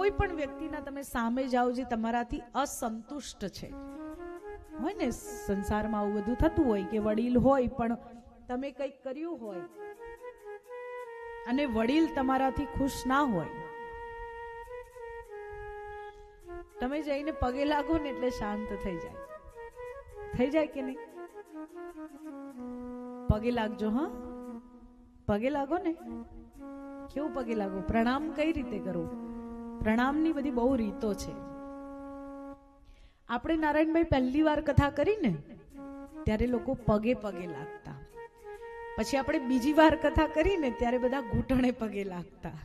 કોઈ પણ વ્યક્તિના તમે સામે જાઓ જે તમારાથી અસંતુષ્ટ છે, હોય ને સંસારમાં આવું બધું થતું હોય કે વડીલ હોય પણ તમે કંઈક કર્યું હોય અને વડીલ તમારાથી ખુશ ના હોય, તમે જઈને પગે લાગો ને એટલે શાંત થઈ જાય કે નહીં? પગે લાગજો. હા, પગે લાગો ને. કેવું પગે લાગો? પ્રણામ કઈ રીતે કરો? પ્રણામની બધી બહુ રીતો છે. આપણે નારાયણભાઈ પહેલી વાર કથા કરી ને ત્યારે લોકો પગે પગે લાગતા, પછી આપણે બીજી વાર કથા કરીને ત્યારે બધા ઘૂંટણે પગે લાગતા,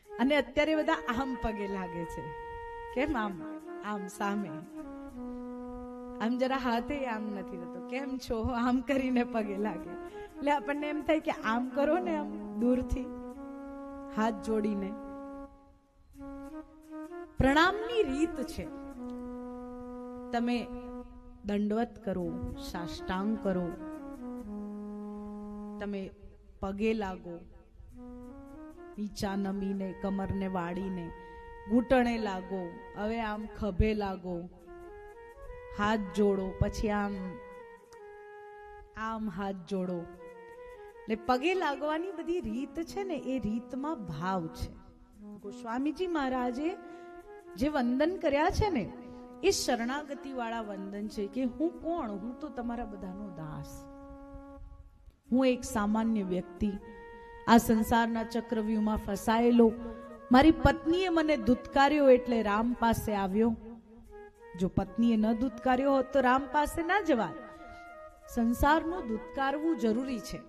અને અત્યારે બધા આમ પગે લાગે છે. કેમ? આમ સામે, આમ જરા હાથે આમ નથી થતો. કેમ છો આમ કરીને પગે લાગે. એટલે આપણને એમ થાય કે આમ કરો ને, આમ દૂરથી હાથ જોડીને. પ્રણામની રીત છે. તમે દંડવત કરો, સાષ્ટાંગ કરો, તમે પગે લાગો, નીચા નમીને, કમરને વાળીને, ઘૂંટણે લાગો, હવે આમ ખભે લાગો, હાથ જોડો, પછી આમ હાથ જોડો. એટલે પગે લાગવાની બધી રીત છે ને, એ રીતમાં ભાવ છે. ગોસ્વામીજી મહારાજે જે વંદન કર્યા છે ને એ શરણાગતિ વાળા વંદન છે કે હું કોણ? હું તો તમારા બધાનો દાસ. હું એક સામાન્ય વ્યક્તિ, આ સંસારના ચક્રવ્યૂહમાં ફસાયેલો. મારી પત્નીએ મને ધૂતકાર્યો એટલે રામ પાસે આવ્યો. જો પત્નીએ ન ધૂતકાર્યો હોત તો રામ પાસે ના જવાય. સંસારનું ધૂતકારવું જરૂરી છે.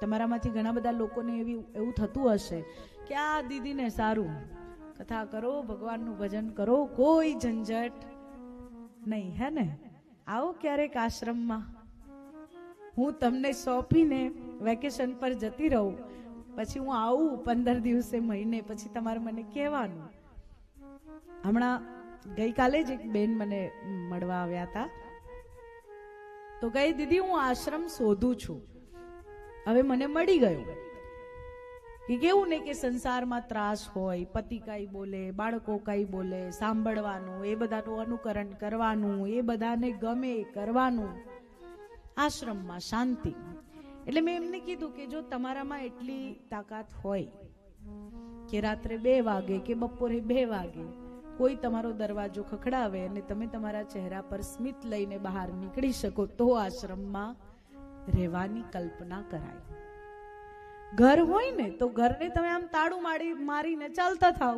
તમારામાંથી ઘણા બધા લોકોને એવું થતું હશે કે આ દીદીને સારું, કથા કરો, ભગવાનનું ભજન કરો, કોઈ ઝંઝટ નહીં, હે ને? આવો ક્યારેક આશ્રમમાં, હું તમને સોંપીને વેકેશન પર જતી રહું, પછી હું આવું 15 દિવસે, મહિને પછી તમારે મને કહેવાનું. હમણાં ગઈકાલે જ એક બેન મને મળવા આવ્યા હતા, તો કહે દીદી હું આશ્રમ શોધું છું. હવે મને મળી ગયું. કે કેવું નહીં કે સંસારમાં ત્રાસ હોય, પતિ કઈ બોલે, બાળકો કઈ બોલે, સાંભળવાનું, એ બધાનું અનુકરણ કરવાનું, એ બધાને ગમે કરવાનું. આશ્રમમાં શાંતિ. એટલે મેં એમને કીધું કે જો તમારામાં એટલી તાકાત હોય કે રાત્રે 2 વાગે કે બપોરે 2 વાગે કોઈ તમારો દરવાજો ખખડાવે અને તમે તમારા ચહેરા પર સ્મિત લઈને બહાર નીકળી શકો તો આશ્રમમાં રહેવાની કલ્પના કરાય. ઘર હોય ને તો ઘરને તમે આમ તાળું મારીને ચાલતા થાવ.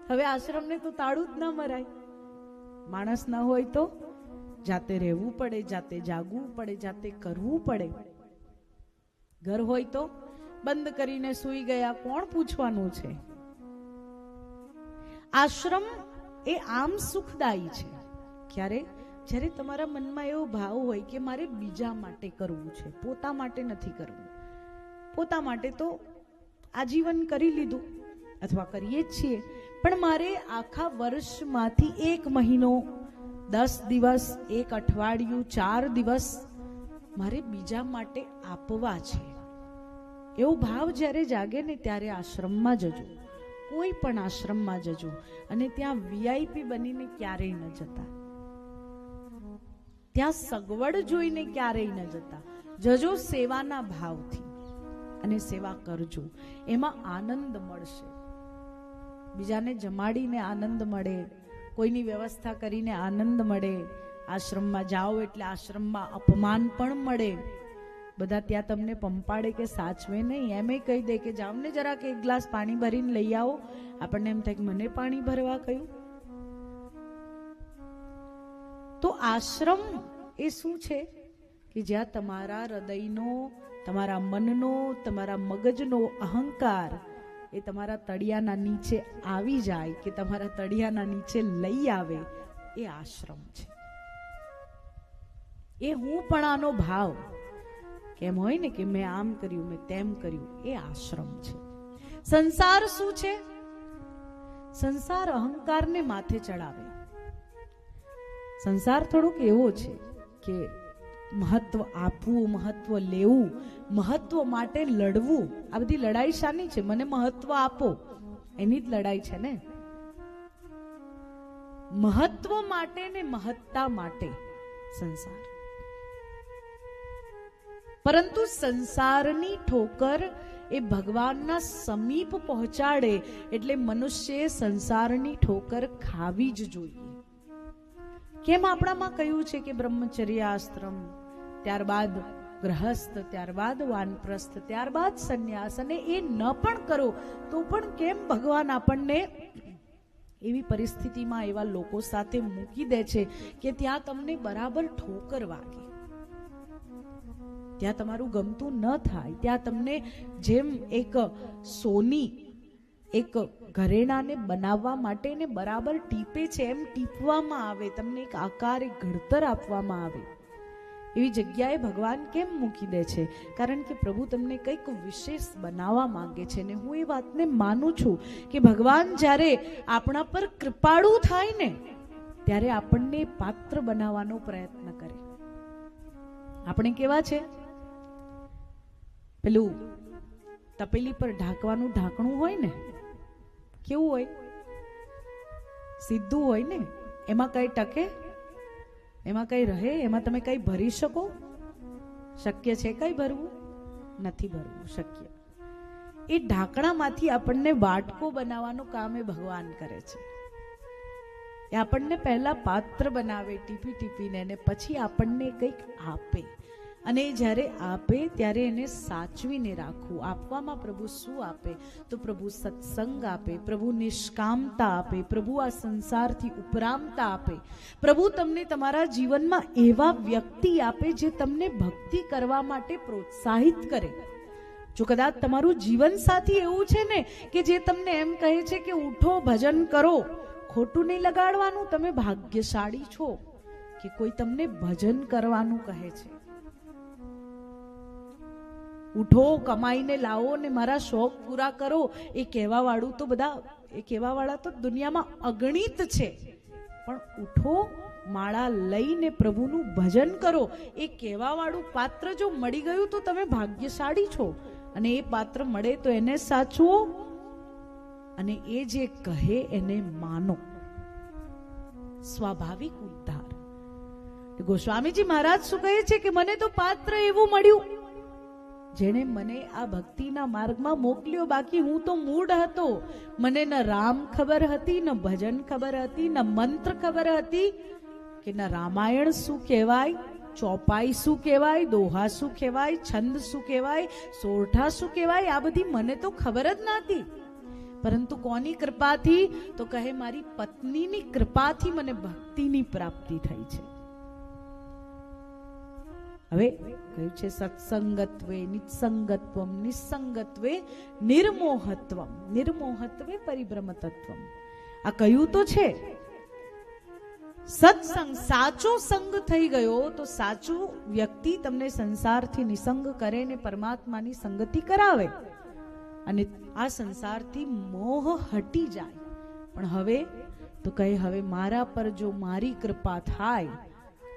હવે આશ્રમને તો તાળું જ ન મરાય. માણસ ન હોય તો જાતે રહેવું પડે, જાતે જાગવું પડે, જાતે કરવું પડે. ઘર હોય તો બંધ કરીને સૂઈ ગયા, કોણ પૂછવાનું છે? આશ્રમ એ આમ સુખદાયી છે ક્યારે? જ્યારે તમારા મનમાં એવો ભાવ હોય કે મારે બીજા માટે કરવું છે, પોતા માટે નથી કરવું. પોતા માટે તો આજીવન કરી લીધું અથવા કરીએ જ છીએ, પણ મારે આખા વર્ષમાંથી 1 મહિનો, 10 દિવસ, 1 અઠવાડિયું, 4 દિવસ મારે બીજા માટે આપવા છે. એવો ભાવ જ્યારે જાગે ને ત્યારે આશ્રમમાં જજો. કોઈ પણ આશ્રમમાં જજો અને ત્યાં VIP બનીને ક્યારેય ન જતા. ત્યાં સગવડ જોઈને ક્યારેય ન જતા. જજો સેવાના ભાવથી અને સેવા કરજો. એમાં આનંદ મળશે. બીજાને જમાડીને આનંદ મળે, કોઈની વ્યવસ્થા કરીને આનંદ મળે. આશ્રમમાં જાઓ એટલે આશ્રમમાં અપમાન પણ મળે. બધા ત્યાં તમને પંપાડે કે સાચવે નહીં, એમ કહી દે કે જાઓ ને જરાક 1 ગ્લાસ પાણી ભરીને લઈ આવો. આપણને એમ થાય કે મને પાણી ભરવા કહ્યું. તો આશ્રમ એ શું છે કે જ્યાં તમારા હૃદયનો, તમારા મનનો, તમારા મગજનો અહંકાર એ તમારા તળિયાના નીચે આવી જાય, કે તમારા તળિયાના નીચે લઈ આવે, એ આશ્રમ છે. એ હુંપણાનો ભાવ કેમ હોય ને કે મેં આમ કર્યું, મેં તેમ કર્યું, એ આશ્રમ છે. સંસાર શું છે? સંસાર અહંકારને માથે ચડાવે. સંસાર થોડોક એવો છે કે મહત્વ આપવું, મહત્વ લેવું, મહત્વ માટે લડવું. આ બધી લડાઈ શાની છે? મને મહત્વ આપો, એની જ લડાઈ છે ને. મહત્વ માટે ને મહત્તા માટે સંસાર, પરંતુ સંસારની ઠોકર એ ભગવાનના સમીપ પહોંચાડે એટલે મનુષ્યએ સંસારની ઠોકર ખાવી જ જોઈએ. કેમ આપણામાં કહ્યું છે કે બ્રહ્મચર્ય આશ્રમ, ત્યારબાદ ગ્રહસ્થ, ત્યારબાદ વાનપ્રસ્થ, ત્યારબાદ સંન્યાસ, અને એ ન પણ કરો તો પણ કેમ ભગવાન આપણને એવી પરિસ્થિતિમાં એવા લોકો સાથે મૂકી દે છે કે ત્યાં તમને બરાબર ઠોકર વાગે, ત્યાં તમારું ગમતું ન થાય, ત્યાં તમને જેમ એક સોની એક ઘરેણાને બનાવવા માટે ને બરાબર ટીપે છે એમ ટીપવામાં આવે, તમને એક આકાર, એક ઘડતર આપવામાં આવે, એવી જગ્યાએ ભગવાન કેમ મૂકી દે છે? કારણ કે પ્રભુ તમને કંઈક વિશેષ બનાવવા માંગે છે. ને હું એ વાતને માનું છું કે ભગવાન જ્યારે આપણા પર કૃપાળુ થાય ને ત્યારે આપણને પાત્ર બનાવવાનો પ્રયત્ન કરે. આપણે કેવા છે? પેલું તપેલી પર ઢાંકવાનું ઢાંકણું હોય ને, કેવું હોય? સીધું હોય ને, એમાં કઈ ટકે? એમાં કઈ રહે? એમાં તમે કઈ ભરી શકો? શક્ય છે કઈ ભરવું? નથી ભરવું શક્ય. એ ઢાંકણામાંથી આપણને વાટકો બનાવવાનું કામ એ ભગવાન કરે છે. એ આપણને પહેલા પાત્ર બનાવે ટીપી ટીપીને, અને પછી આપણને કંઈક આપે. અને જ્યારે આપે ત્યારે એને સાચવીને રાખવું. આપવામાં પ્રભુ શું આપે? તો પ્રભુ સત્સંગ આપે, પ્રભુ નિષ્કામતા આપે, પ્રભુ આ સંસારથી ઉપરામતા આપે, પ્રભુ તમને તમારા જીવનમાં એવા વ્યક્તિ આપે જે તમને ભક્તિ કરવા માટે પ્રોત્સાહિત કરે. જો કદાચ તમારું જીવન સાથી એવું છે ને કે જે તમને એમ કહે છે કે ઉઠો ભજન કરો, ખોટું નહીં લગાડવાનું, તમે ભાગ્યશાળી છો કે કોઈ તમને ભજન કરવાનું કહે છે. ઉઠો, કમાઈને લાવો ને મારા શોખ પૂરા કરો, એ કહેવા વાળું તો બધા, એ કહેવા વાળા તો દુનિયામાં અગણિત છે. પણ ઉઠો, માળા લઈને પ્રભુનું ભજન કરો, એ કહેવા વાળું પાત્ર જો મળી ગયું તો તમે ભાગ્યશાળી છો. અને એ પાત્ર મળે તો એને સાચવો, અને એ જે કહે એને માનો. સ્વાભાવિક ઉદ્ધાર. ગોસ્વામીજી મહારાજ શું કહે છે કે મને તો પાત્ર એવું મળ્યું જેણે મને આ ભક્તિના માર્ગમાં મોકલ્યો. બાકી હું તો મૂઢ હતો, મને ન રામ ખબર હતી, ન ભજન ખબર હતી, ન મંત્ર ખબર હતી, કે ન રામાયણ શું કહેવાય, ચોપાઈ શું કહેવાય, દોહા શું કહેવાય, છંદ શું કહેવાય, સોરઠા શું કહેવાય, આ બધી મને તો ખબર જ નહોતી. પરંતુ કોની કૃપાથી? તો કહે મારી પત્નીની કૃપાથી મને ભક્તિની પ્રાપ્તિ થઈ છે. હવે કહ્યું છે સત્સંગત્વે નિસંગત્વમ, નિસંગત્વે નિર્મોહત્વમ, નિર્મોહત્વે પરિભ્રમતત્વમ. આ કહ્યું તો છે. સત્સંગ, સાચો સંગ થઈ ગયો તો સાચું વ્યક્તિ તમને સંસારથી નિસંગ કરે ને પરમાત્માની સંગતિ કરાવે, અને આ સંસારથી મોહ હટી જાય. પણ હવે તો કહે હવે મારા પર જો મારી કૃપા થાય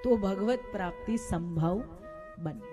તો ભગવત પ્રાપ્તિ સંભવ બને.